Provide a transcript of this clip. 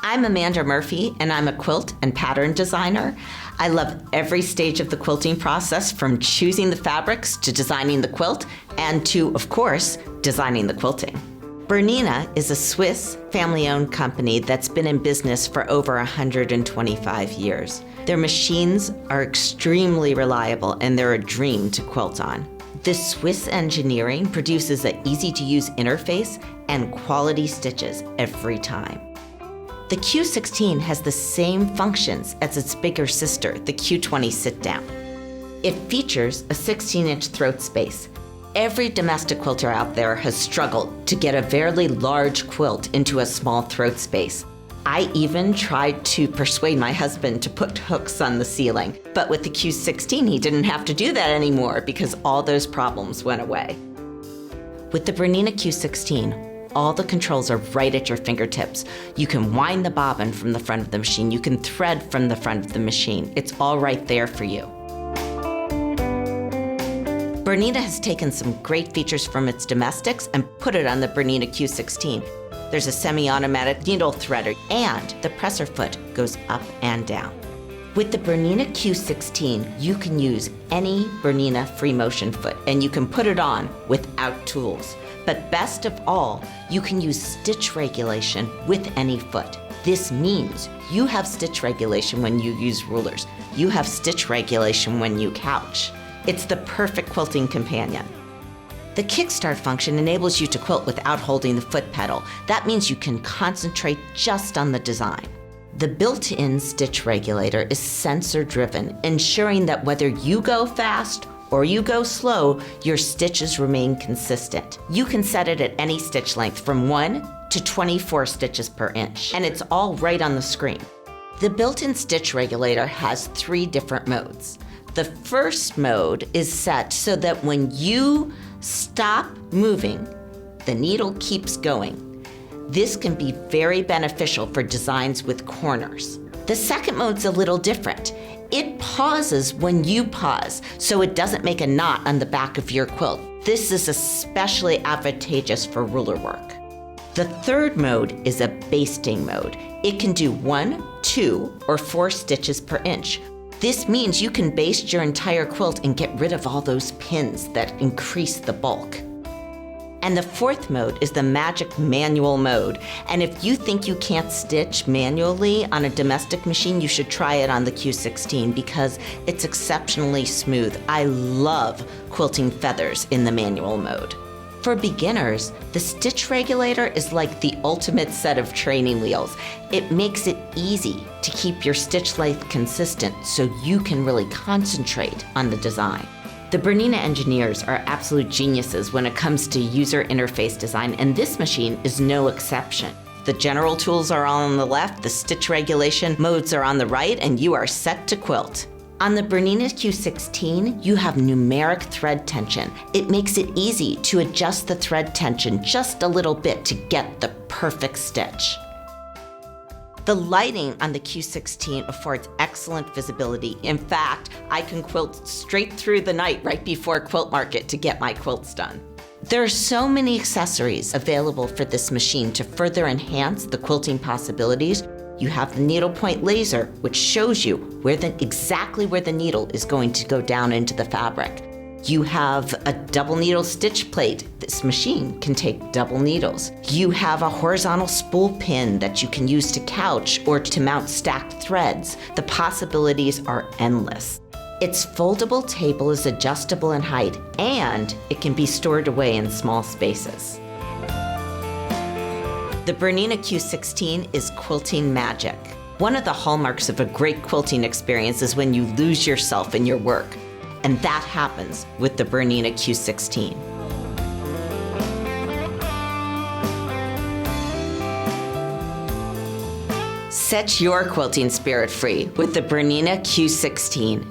I'm Amanda Murphy, and I'm a quilt and pattern designer. I love every stage of the quilting process, from choosing the fabrics to designing the quilt, and to, of course, designing the quilting. Bernina is a Swiss family-owned company that's been in business for over 125 years. Their machines are extremely reliable, and they're a dream to quilt on. This Swiss engineering produces an easy-to-use interface and quality stitches every time. The Q16 has the same functions as its bigger sister, the Q20 sit-down. It features a 16-inch throat space. Every domestic quilter out there has struggled to get a fairly large quilt into a small throat space. I even tried to persuade my husband to put hooks on the ceiling, but with the Q16, he didn't have to do that anymore because all those problems went away. With the Bernina Q16, all the controls are right at your fingertips. You can wind the bobbin from the front of the machine. You can thread from the front of the machine. It's all right there for you. Bernina has taken some great features from its domestics and put it on the Bernina Q16. There's a semi-automatic needle threader, and the presser foot goes up and down. With the Bernina Q16, you can use any Bernina free motion foot, and you can put it on without tools. But best of all, you can use stitch regulation with any foot. This means you have stitch regulation when you use rulers. You have stitch regulation when you couch. It's the perfect quilting companion. The kickstart function enables you to quilt without holding the foot pedal. That means you can concentrate just on the design. The built-in stitch regulator is sensor-driven, ensuring that whether you go fast or you go slow, your stitches remain consistent. You can set it at any stitch length from 1 to 24 stitches per inch, and it's all right on the screen. The built-in stitch regulator has 3 different modes. The first mode is set so that when you stop moving, the needle keeps going. This can be very beneficial for designs with corners. The second mode's a little different. It pauses when you pause, so it doesn't make a knot on the back of your quilt. This is especially advantageous for ruler work. The third mode is a basting mode. It can do 1, 2, or 4 stitches per inch. This means you can baste your entire quilt and get rid of all those pins that increase the bulk. And the fourth mode is the magic manual mode. And if you think you can't stitch manually on a domestic machine, you should try it on the Q16 because it's exceptionally smooth. I love quilting feathers in the manual mode. For beginners, the stitch regulator is like the ultimate set of training wheels. It makes it easy to keep your stitch length consistent so you can really concentrate on the design. The Bernina engineers are absolute geniuses when it comes to user interface design, and this machine is no exception. The general tools are all on the left, the stitch regulation modes are on the right, and you are set to quilt. On the Bernina Q16, you have numeric thread tension. It makes it easy to adjust the thread tension just a little bit to get the perfect stitch. The lighting on the Q16 affords excellent visibility. In fact, I can quilt straight through the night right before quilt market to get my quilts done. There are so many accessories available for this machine to further enhance the quilting possibilities. You have the needlepoint laser, which shows you exactly where the needle is going to go down into the fabric. You have a double needle stitch plate. This machine can take double needles. You have a horizontal spool pin that you can use to couch or to mount stacked threads. The possibilities are endless. Its foldable table is adjustable in height, and it can be stored away in small spaces. The Bernina Q16 is quilting magic. One of the hallmarks of a great quilting experience is when you lose yourself in your work. And that happens with the Bernina Q16. Set your quilting spirit free with the Bernina Q16.